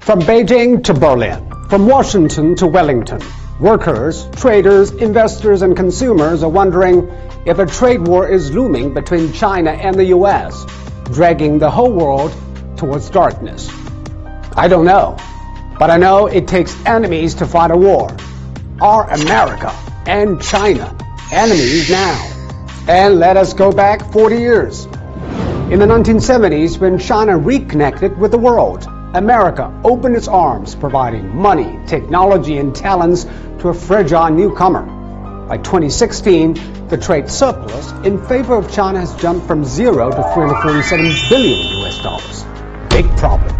From Beijing to Berlin, from Washington to Wellington, workers, traders, investors, and consumers are wondering if a trade war is looming between China and the U.S., dragging the whole world towards darkness. I don't know, but I know it takes enemies to fight a war. Are America and China enemies now? And let us go back 40 years. In the 1970s, when China reconnected with the world, America opened its arms, providing money, technology, and talents to a fragile newcomer. By 2016, the trade surplus in favor of China has jumped from zero to $347 billion US. Big problem.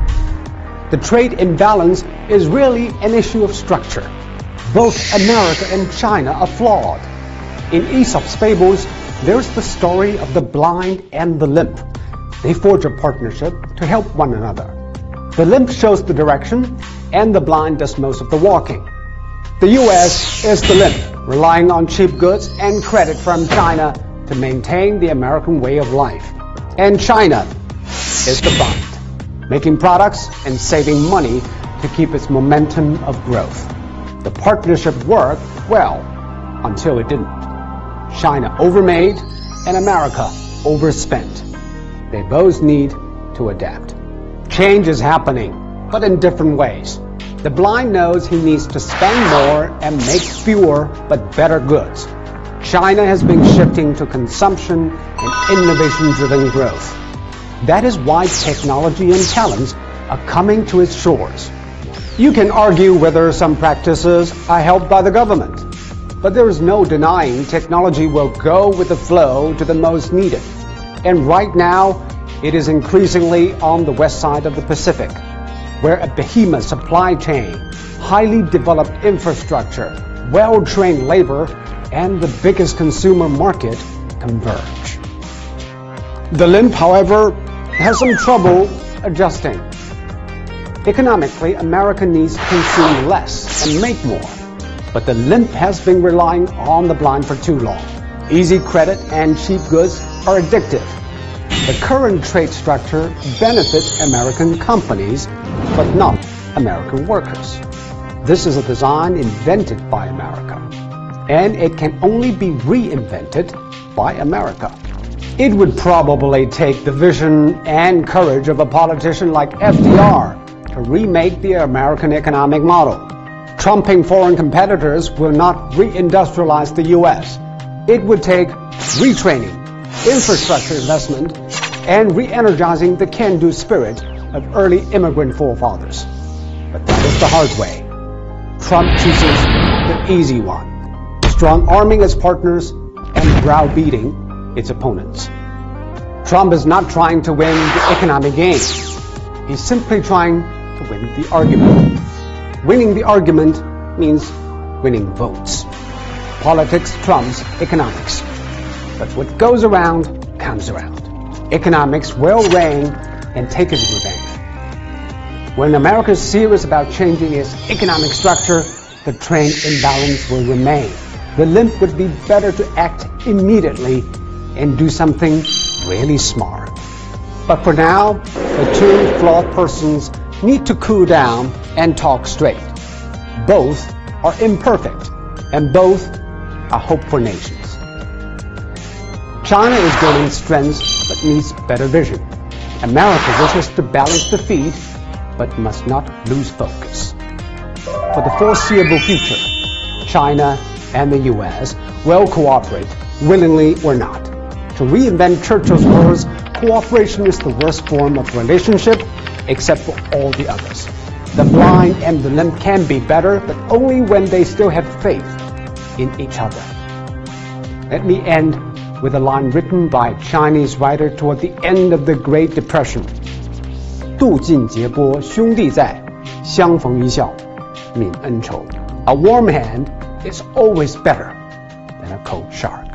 The trade imbalance is really an issue of structure. Both America and China are flawed. In Aesop's fables, there's the story of the blind and the limp. They forge a partnership to help one another. The limp shows the direction, and the blind does most of the walking. The U.S. is the limp, relying on cheap goods and credit from China to maintain the American way of life. And China is the blind, making products and saving money to keep its momentum of growth. The partnership worked well until it didn't. China overmade and America overspent. They both need to adapt. Change is happening, but in different ways. The blind knows he needs to spend more and make fewer but better goods. China has been shifting to consumption and innovation-driven growth. That is why technology and talents are coming to its shores. You can argue whether some practices are helped by the government, but there is no denying technology will go with the flow to the most needed. And right now, it is increasingly on the west side of the Pacific, where a behemoth supply chain, highly developed infrastructure, well-trained labor, and the biggest consumer market converge. The limp, however, has some trouble adjusting. Economically, America needs to consume less and make more, but the limp has been relying on the blind for too long. Easy credit and cheap goods are addictive. The current trade structure benefits American companies, but not American workers. This is a design invented by America, and it can only be reinvented by America. It would probably take the vision and courage of a politician like FDR to remake the American economic model. Trumping foreign competitors will not reindustrialize the U.S. It would take retraining, infrastructure investment, and re-energizing the can-do spirit of early immigrant forefathers. But that is the hard way. Trump chooses the easy one, strong-arming its partners and browbeating its opponents. Trump is not trying to win the economic game. He's simply trying to win the argument. Winning the argument means winning votes. Politics trumps economics. But what goes around comes around. Economics will reign and take its revenge. When America is serious about changing its economic structure, the trade imbalance will remain. The limp would be better to act immediately and do something really smart. But for now, the two flawed persons need to cool down and talk straight. Both are imperfect, and both are hope for nations. China is gaining strength but needs better vision. America wishes to balance the feed but must not lose focus. For the foreseeable future, China and the U.S. will cooperate, willingly or not. To reinvent Churchill's words, cooperation is the worst form of relationship except for all the others. The blind and the limp can be better, but only when they still have faith in each other. Let me end with a line written by a Chinese writer toward the end of the Great Depression. 渡尽劫波兄弟在，相逢一笑泯恩仇. A warm hand is always better than a cold shower.